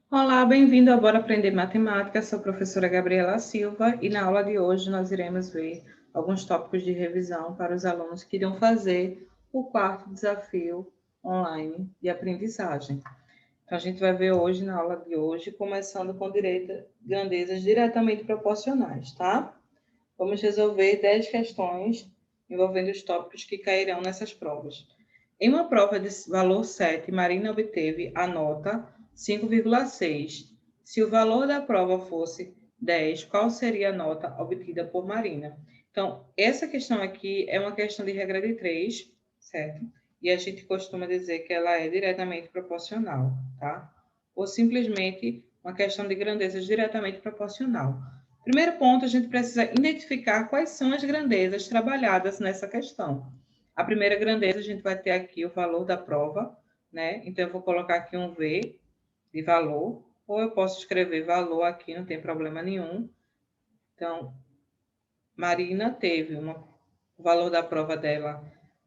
Olá, bem-vindo ao Bora Aprender Matemática. Sou a professora Gabriela Silva e na aula de hoje nós iremos ver alguns tópicos de revisão para os alunos que irão fazer o quarto desafio online de aprendizagem. Então, a gente vai ver hoje, na aula de hoje, começando com grandezas diretamente proporcionais, tá? Vamos resolver 10 questões envolvendo os tópicos que cairão nessas provas. Em uma prova de valor 7, Marina obteve a nota 5,6. Se o valor da prova fosse 10, qual seria a nota obtida por Marina? Então, essa questão aqui é uma questão de regra de 3, certo? E a gente costuma dizer que ela é diretamente proporcional, tá? Ou simplesmente uma questão de grandezas diretamente proporcional. Primeiro ponto, a gente precisa identificar quais são as grandezas trabalhadas nessa questão. A primeira grandeza, a gente vai ter aqui o valor da prova, né? Então, eu vou colocar aqui um V de valor, ou eu posso escrever valor aqui, não tem problema nenhum. Então, Marina teve o valor da prova dela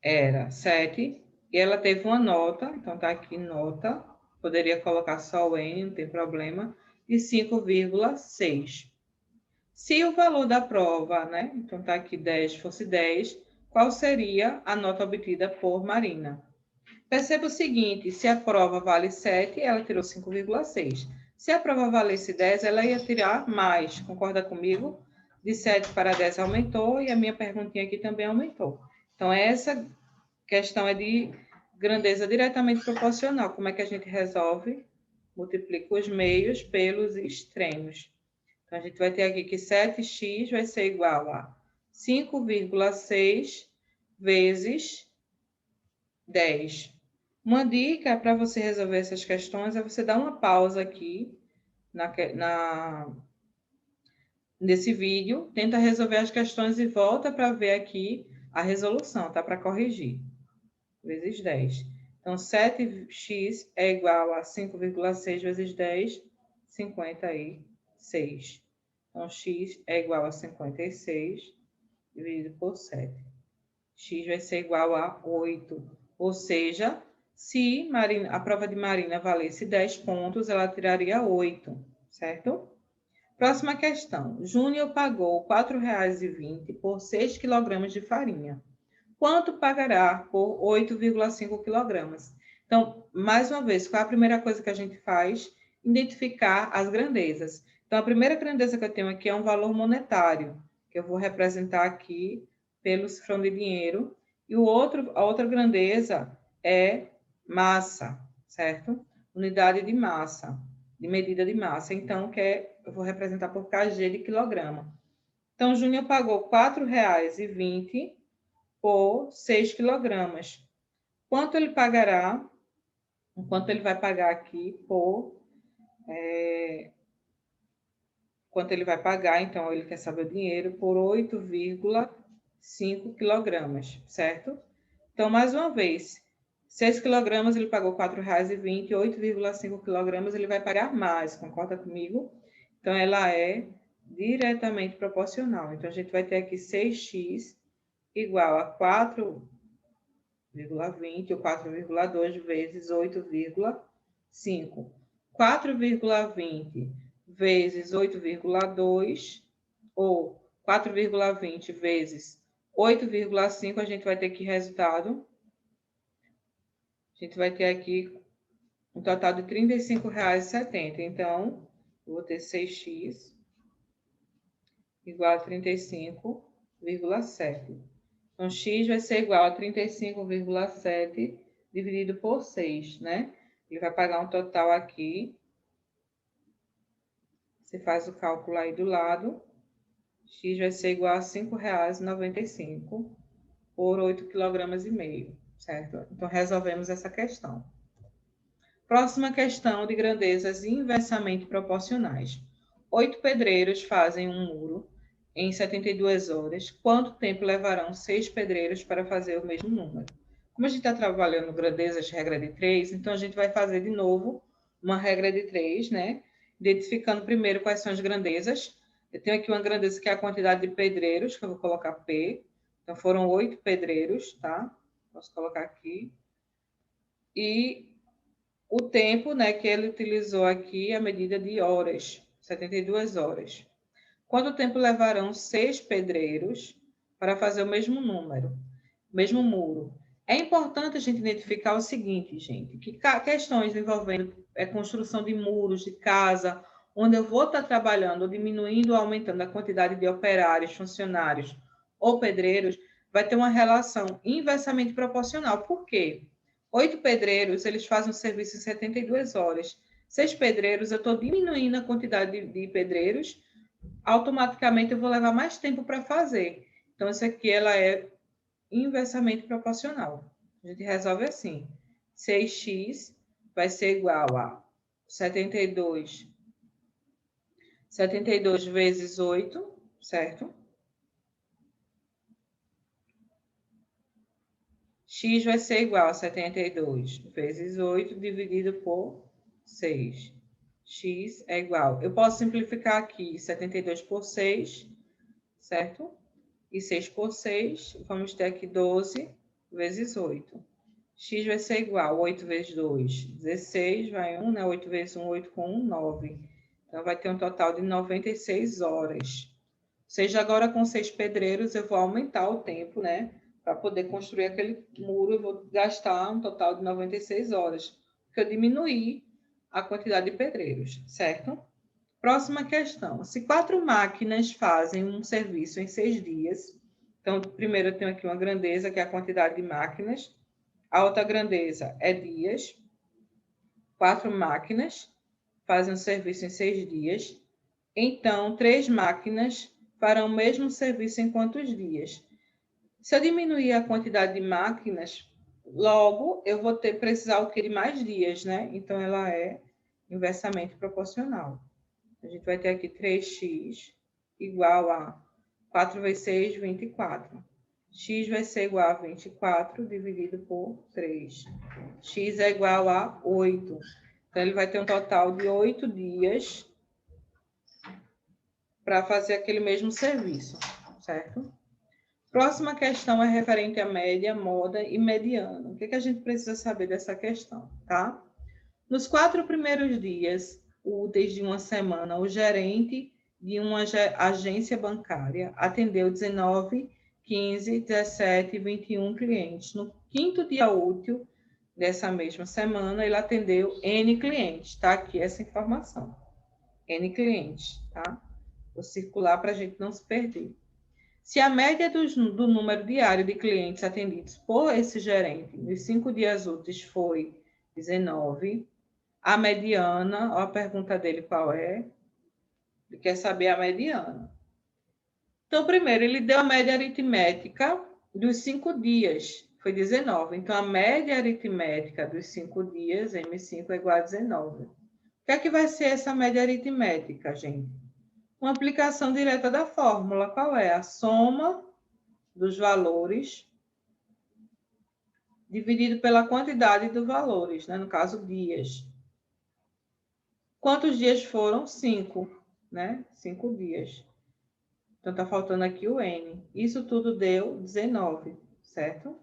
era 7, e ela teve uma nota, então tá aqui nota, poderia colocar só o N, não tem problema, de 5,6. Se o valor da prova, né, então tá aqui 10, fosse 10, qual seria a nota obtida por Marina? Perceba o seguinte, se a prova vale 7, ela tirou 5,6. Se a prova valesse 10, ela ia tirar mais, concorda comigo? De 7 para 10 aumentou e a minha perguntinha aqui também aumentou. Então, essa questão é de grandeza diretamente proporcional. Como é que a gente resolve? Multiplica os meios pelos extremos. Então, a gente vai ter aqui que 7x vai ser igual a 5,6 vezes 10. Uma dica para você resolver essas questões é você dar uma pausa aqui nesse vídeo, tenta resolver as questões e volta para ver aqui a resolução, tá? Para corrigir. Vezes 10. Então, 7x é igual a 5,6 vezes 10, 56. Então, x é igual a 56 dividido por 7. X vai ser igual a 8. Ou seja, se a prova de Marina valesse 10 pontos, ela tiraria 8, certo? Próxima questão. Júnior pagou R$ 4,20 por 6 kg de farinha. Quanto pagará por 8,5 kg? Então, mais uma vez, qual é a primeira coisa que a gente faz? Identificar as grandezas. Então, a primeira grandeza que eu tenho aqui é um valor monetário, que eu vou representar aqui pelo cifrão de dinheiro. E a outra grandeza é massa, certo? Unidade de massa, de medida de massa. Então, eu vou representar por kg de quilograma. Então, o Júnior pagou R$ 4,20 por 6 quilogramas. Quanto ele pagará? Quanto ele vai pagar aqui por... quanto ele vai pagar, então, ele quer saber o dinheiro, por 8,5 quilogramas, certo? Então, mais uma vez, 6 quilogramas ele pagou R$ 4,20, 8,5 quilogramas ele vai pagar mais, concorda comigo? Então, ela é diretamente proporcional. Então, a gente vai ter aqui 6x igual a 4,20 ou 4,2 vezes 8,5. 4,20 vezes 8,2 ou 4,20 vezes 8,5, a gente vai ter que resultado. A gente vai ter aqui um total de R$ 35,70. Então, eu vou ter 6x igual a 35,7. Então, x vai ser igual a 35,7 dividido por 6, né? Ele vai pagar um total aqui. Você faz o cálculo aí do lado. X vai ser igual a R$ 5,95 por 8,5 kg, certo? Então, resolvemos essa questão. Próxima questão de grandezas inversamente proporcionais. 8 pedreiros fazem um muro em 72 horas. Quanto tempo levarão 6 pedreiros para fazer o mesmo número? Como a gente está trabalhando grandezas, regra de 3, então a gente vai fazer de novo uma regra de 3, né? Identificando primeiro quais são as grandezas. Eu tenho aqui uma grandeza que é a quantidade de pedreiros, que eu vou colocar P. Então, foram 8 pedreiros, tá? Posso colocar aqui. E o tempo, né, que ele utilizou aqui, a medida de horas, 72 horas. Quanto tempo levarão 6 pedreiros para fazer o mesmo número, o mesmo muro? É importante a gente identificar o seguinte, gente, que questões envolvendo construção de muros, de casa, onde eu vou estar trabalhando, ou diminuindo ou aumentando a quantidade de operários, funcionários ou pedreiros, vai ter uma relação inversamente proporcional. Por quê? 8 pedreiros, eles fazem o serviço em 72 horas. 6 pedreiros, eu estou diminuindo a quantidade de pedreiros, automaticamente eu vou levar mais tempo para fazer. Então, isso aqui ela é inversamente proporcional. A gente resolve assim. 6x vai ser igual a 72 vezes 8, certo? X vai ser igual a 72 vezes 8 dividido por 6. X é igual. Eu posso simplificar aqui 72 por 6, certo? E 6 por 6, vamos ter aqui 12 vezes 8. X vai ser igual a 8 vezes 2, 16, vai 1, né? 8 vezes 1, 8 com 1, 9. Então, vai ter um total de 96 horas. Ou seja, agora com 6 pedreiros, eu vou aumentar o tempo, né? Para poder construir aquele muro, eu vou gastar um total de 96 horas. Porque eu diminuí a quantidade de pedreiros, certo? Próxima questão. Se 4 máquinas fazem um serviço em 6 dias, então, primeiro eu tenho aqui uma grandeza, que é a quantidade de máquinas. A outra grandeza é dias. 4 máquinas fazem um serviço em 6 dias. Então, 3 máquinas farão o mesmo serviço em quantos dias? Se eu diminuir a quantidade de máquinas, logo eu vou precisar o que de mais dias, né? Então, ela é inversamente proporcional. A gente vai ter aqui 3x igual a 4 vezes 6, 24. X vai ser igual a 24 dividido por 3. X é igual a 8. Então, ele vai ter um total de 8 dias para fazer aquele mesmo serviço, certo? Próxima questão é referente à média, moda e mediana. O que a gente precisa saber dessa questão, tá? Nos 4 primeiros dias úteis de uma semana, o gerente de uma agência bancária atendeu 19, 15, 17 e 21 clientes. No 5º dia útil dessa mesma semana, ele atendeu N clientes. Tá aqui essa informação. N clientes, tá? Vou circular para a gente não se perder. Se a média do número diário de clientes atendidos por esse gerente nos 5 dias úteis foi 19, a mediana, ó, a pergunta dele qual é? Ele quer saber a mediana. Então, primeiro, ele deu a média aritmética dos 5 dias, foi 19. Então, a média aritmética dos 5 dias, M5, é igual a 19. O que é que vai ser essa média aritmética, gente? Uma aplicação direta da fórmula. Qual é? A soma dos valores dividido pela quantidade dos valores, né? No caso, dias. Quantos dias foram? 5, né? 5 dias. Então, está faltando aqui o N. Isso tudo deu 19, certo?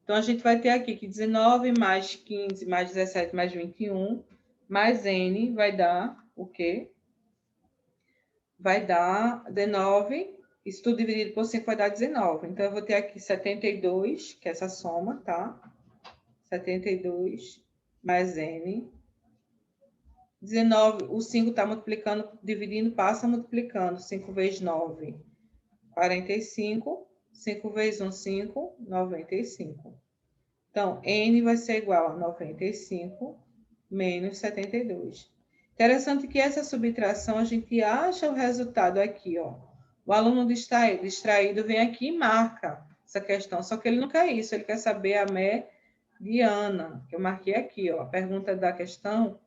Então, a gente vai ter aqui que 19 mais 15 mais 17 mais 21 mais N vai dar o quê? Vai dar 19. Isso tudo dividido por 5 vai dar 19. Então, eu vou ter aqui 72, que é essa soma, tá? 72 mais N. 19, o 5 está multiplicando, dividindo, passa multiplicando. 5 vezes 9, 45. 5 vezes 1, 5, 95. Então, N vai ser igual a 95 menos 72. Interessante que essa subtração, a gente acha o resultado aqui, ó. O aluno distraído vem aqui e marca essa questão, só que ele não quer isso, ele quer saber a mediana, que eu marquei aqui, ó. A pergunta da questão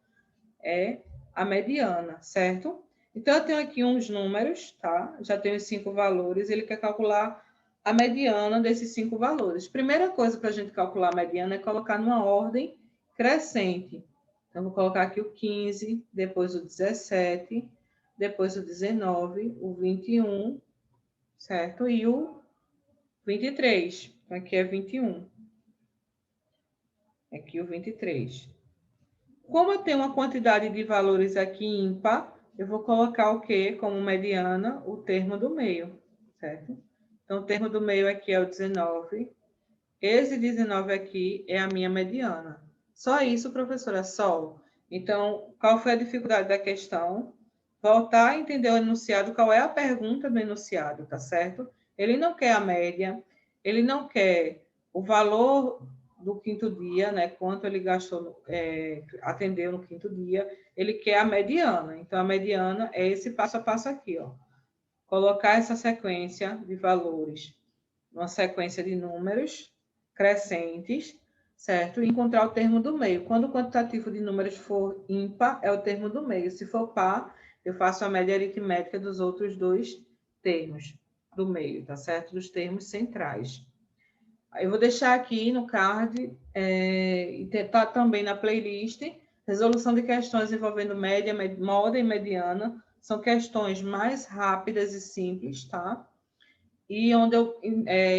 é a mediana, certo? Então, eu tenho aqui uns números, tá? Já tenho os 5 valores, ele quer calcular a mediana desses 5 valores. Primeira coisa para a gente calcular a mediana é colocar numa ordem crescente. Então, vou colocar aqui o 15, depois o 17, depois o 19, o 21, certo? E o 23. Então, aqui é 21. Aqui o 23. Como eu tenho uma quantidade de valores aqui ímpar, eu vou colocar o quê? Como mediana, o termo do meio, certo? Então, o termo do meio aqui é o 19. Esse 19 aqui é a minha mediana. Só isso, professora, só. Então, qual foi a dificuldade da questão? Voltar a entender o enunciado, qual é a pergunta do enunciado, tá certo? Ele não quer a média, ele não quer o valor do quinto dia, né? Quanto ele gastou, atendeu no quinto dia, ele quer a mediana. Então, a mediana é esse passo a passo aqui, ó. Colocar essa sequência de valores, uma sequência de números crescentes, certo? E encontrar o termo do meio. Quando o quantitativo de números for ímpar, é o termo do meio. Se for par, eu faço a média aritmética dos outros dois termos do meio, tá certo? Dos termos centrais. Eu vou deixar aqui no card e tá também na playlist resolução de questões envolvendo média, moda e mediana. São questões mais rápidas e simples, tá? E onde eu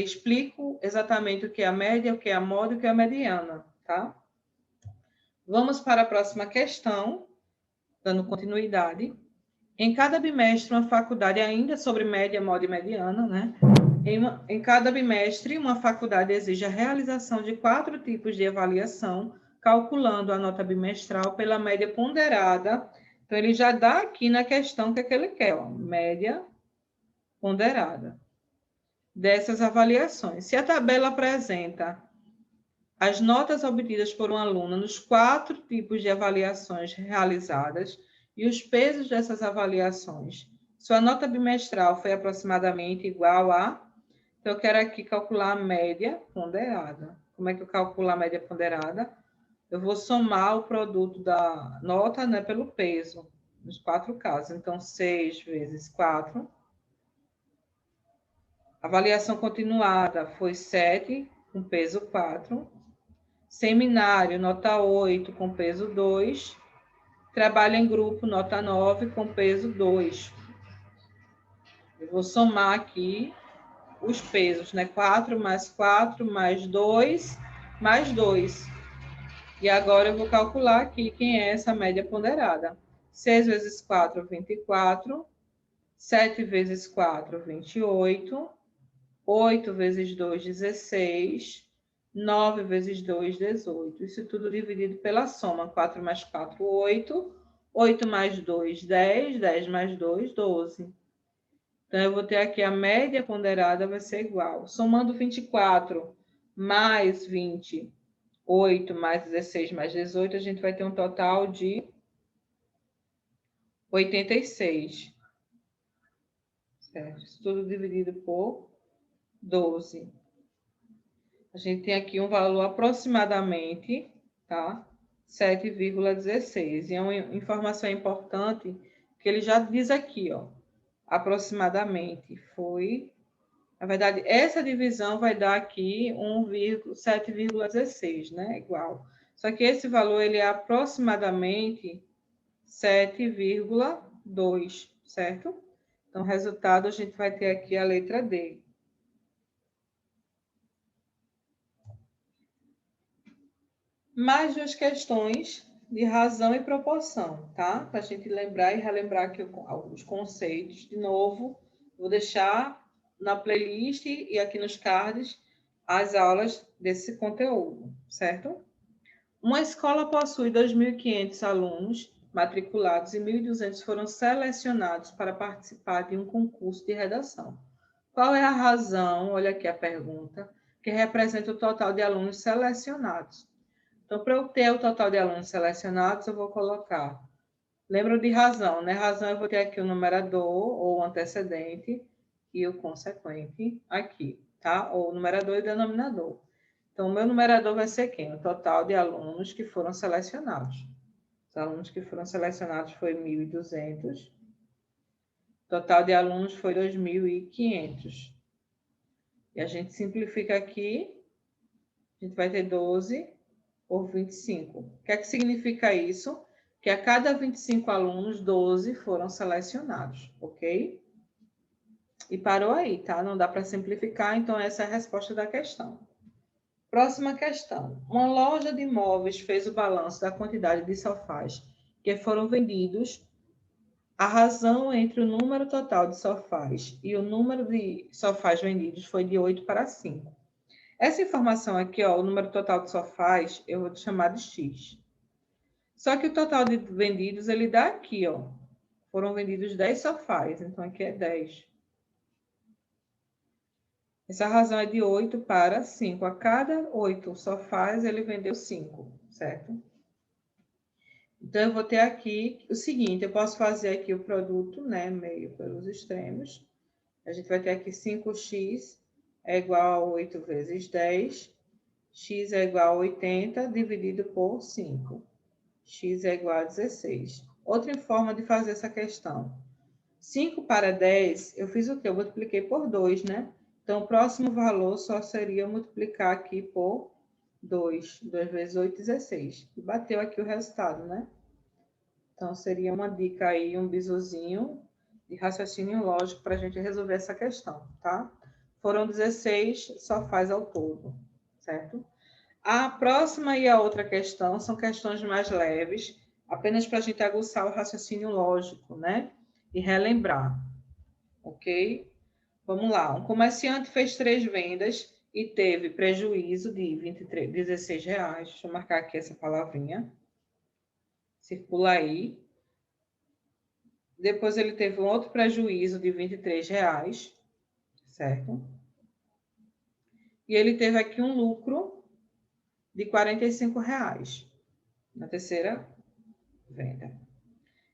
explico exatamente o que é a média, o que é a moda e o que é a mediana, tá? Vamos para a próxima questão, dando continuidade. Em cada bimestre, uma faculdade, ainda sobre média, moda e mediana, né? Em cada bimestre, uma faculdade exige a realização de 4 tipos de avaliação, calculando a nota bimestral pela média ponderada. Então, ele já dá aqui na questão que ele quer, ó, média ponderada dessas avaliações. Se a tabela apresenta as notas obtidas por um aluno nos 4 tipos de avaliações realizadas e os pesos dessas avaliações, sua nota bimestral foi aproximadamente igual a... Então, eu quero aqui calcular a média ponderada. Como é que eu calculo a média ponderada? Eu vou somar o produto da nota, né, pelo peso, nos 4 casos. Então, 6 vezes 4. Avaliação continuada foi 7, com peso 4. Seminário, nota 8, com peso 2. Trabalho em grupo, nota 9, com peso 2. Eu vou somar aqui os pesos, né? 4 mais 4 mais 2 mais 2. E agora eu vou calcular aqui quem é essa média ponderada. 6 vezes 4, 24. 7 vezes 4, 28. 8 vezes 2, 16. 9 vezes 2, 18. Isso tudo dividido pela soma. 4 mais 4, 8. 8 mais 2, 10. 10 mais 2, 12. Então, eu vou ter aqui a média ponderada vai ser igual. Somando 24 mais 28 mais 16 mais 18, a gente vai ter um total de 86. Certo? Isso tudo dividido por 12. A gente tem aqui um valor aproximadamente, tá? 7,16. E é uma informação importante que ele já diz aqui, ó. Aproximadamente foi... Na verdade, essa divisão vai dar aqui 7,16, né? Igual. Só que esse valor, ele é aproximadamente 7,2, certo? Então, resultado, a gente vai ter aqui a letra D. Mais 2 questões de razão e proporção, tá? Para a gente lembrar e relembrar aqui alguns conceitos. De novo, vou deixar na playlist e aqui nos cards as aulas desse conteúdo, certo? Uma escola possui 2.500 alunos matriculados e 1.200 foram selecionados para participar de um concurso de redação. Qual é a razão, olha aqui a pergunta, que representa o total de alunos selecionados? Então, para eu ter o total de alunos selecionados, eu vou colocar... Lembra de razão, né? Razão, eu vou ter aqui o numerador ou o antecedente e o consequente aqui, tá? Ou o numerador e o denominador. Então, o meu numerador vai ser quem? O total de alunos que foram selecionados. Os alunos que foram selecionados foi 1.200. O total de alunos foi 2.500. E a gente simplifica aqui, a gente vai ter 12 por 25. O que é que significa isso? Que a cada 25 alunos, 12 foram selecionados, ok? E parou aí, tá? Não dá para simplificar, então essa é a resposta da questão. Próxima questão. Uma loja de imóveis fez o balanço da quantidade de sofás que foram vendidos. A razão entre o número total de sofás e o número de sofás vendidos foi de 8 para 5. Essa informação aqui, ó, o número total de sofás, eu vou chamar de X. Só que o total de vendidos, ele dá aqui, ó. Foram vendidos 10 sofás, então aqui é 10. Essa razão é de 8 para 5. A cada 8 sofás, ele vendeu 5, certo? Então, eu vou ter aqui o seguinte, eu posso fazer aqui o produto, né, meio pelos extremos. A gente vai ter aqui 5x é igual a 8 vezes 10. X é igual a 80 dividido por 5. X é igual a 16. Outra forma de fazer essa questão. 5 para 10, eu fiz o quê? Eu multipliquei por 2, né? Então, o próximo valor só seria multiplicar aqui por 2. 2 vezes 8, 16. E bateu aqui o resultado, né? Então, seria uma dica aí, um bizuzinho de raciocínio lógico para a gente resolver essa questão, tá? Foram 16 sofás ao todo, certo? A próxima e a outra questão são questões mais leves, apenas para a gente aguçar o raciocínio lógico, né? E relembrar, ok? Vamos lá. Um comerciante fez 3 vendas e teve prejuízo de 16 reais. Deixa eu marcar aqui essa palavrinha. Circula aí. Depois ele teve um outro prejuízo de 23 reais, certo? E ele teve aqui um lucro de 45 reais na terceira venda.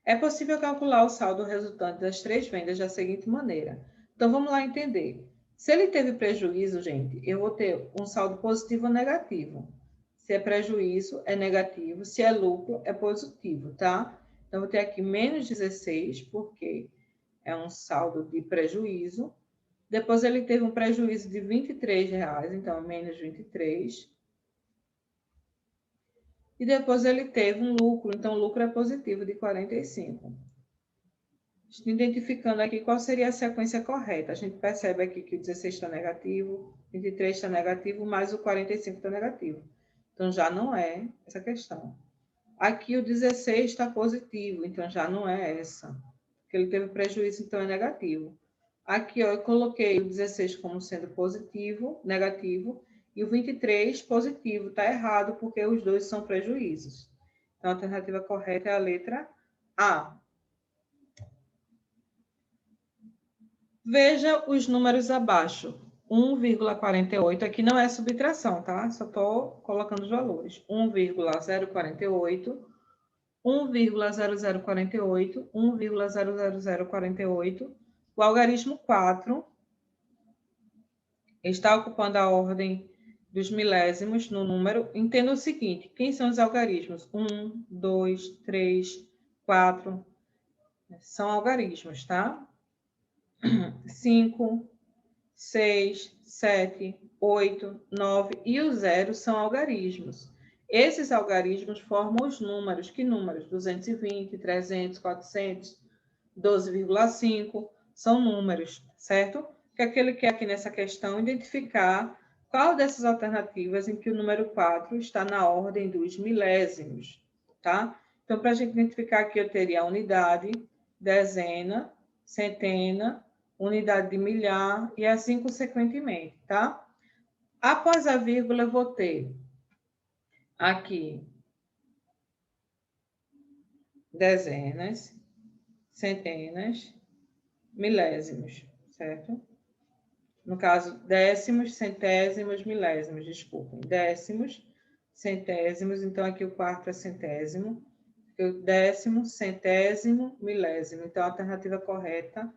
É possível calcular o saldo resultante das 3 vendas da seguinte maneira. Então, vamos lá entender. Se ele teve prejuízo, gente, eu vou ter um saldo positivo ou negativo. Se é prejuízo, é negativo. Se é lucro, é positivo, tá? Então, vou ter aqui menos 16, porque é um saldo de prejuízo. Depois, ele teve um prejuízo de 23 reais, então, menos 23. E depois, ele teve um lucro, então, o lucro é positivo, de 45. Identificando aqui qual seria a sequência correta. A gente percebe aqui que o 16 está negativo, 23 está negativo, mais o 45 está negativo. Então, já não é essa questão. Aqui o 16 está positivo, então já não é essa. Porque ele teve prejuízo, então é negativo. Aqui, ó, eu coloquei o 16 como sendo positivo, negativo, e o 23 positivo. Está errado, porque os dois são prejuízos. Então, a alternativa correta é a letra A. Veja os números abaixo. 1,48, aqui não é subtração, tá? Só estou colocando os valores. 1,048, 1,0048, 1,00048. O algarismo 4 está ocupando a ordem dos milésimos no número. Entenda o seguinte, quem são os algarismos? 1, 2, 3, 4. São algarismos, tá? 5, 6, 7, 8, 9 e o 0 são algarismos. Esses algarismos formam os números. Que números? 220, 300, 400, 12,5 são números, certo? O que é que ele quer aqui nessa questão? Identificar qual dessas alternativas em que o número 4 está na ordem dos milésimos, tá? Então, para a gente identificar aqui, eu teria a unidade, dezena, centena, unidade de milhar e assim consequentemente, tá? Após a vírgula, eu vou ter aqui dezenas, centenas, milésimos, certo? No caso, décimos, centésimos, milésimos, desculpem. Décimos, centésimos, então aqui o quarto é centésimo. O décimo, centésimo, milésimo. Então, a alternativa correta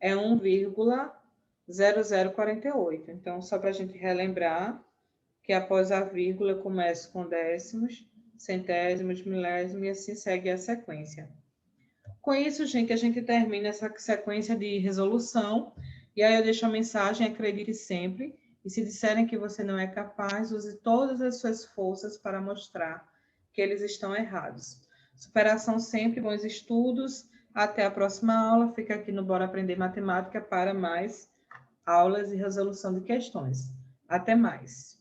é 1,0048. Então, só para a gente relembrar que após a vírgula eu começo com décimos, centésimos, milésimos e assim segue a sequência. Com isso, gente, a gente termina essa sequência de resolução. E aí eu deixo a mensagem, acredite sempre. E se disserem que você não é capaz, use todas as suas forças para mostrar que eles estão errados. Superação sempre, bons estudos. Até a próxima aula. Fica aqui no Bora Aprender Matemática para mais aulas e resolução de questões. Até mais.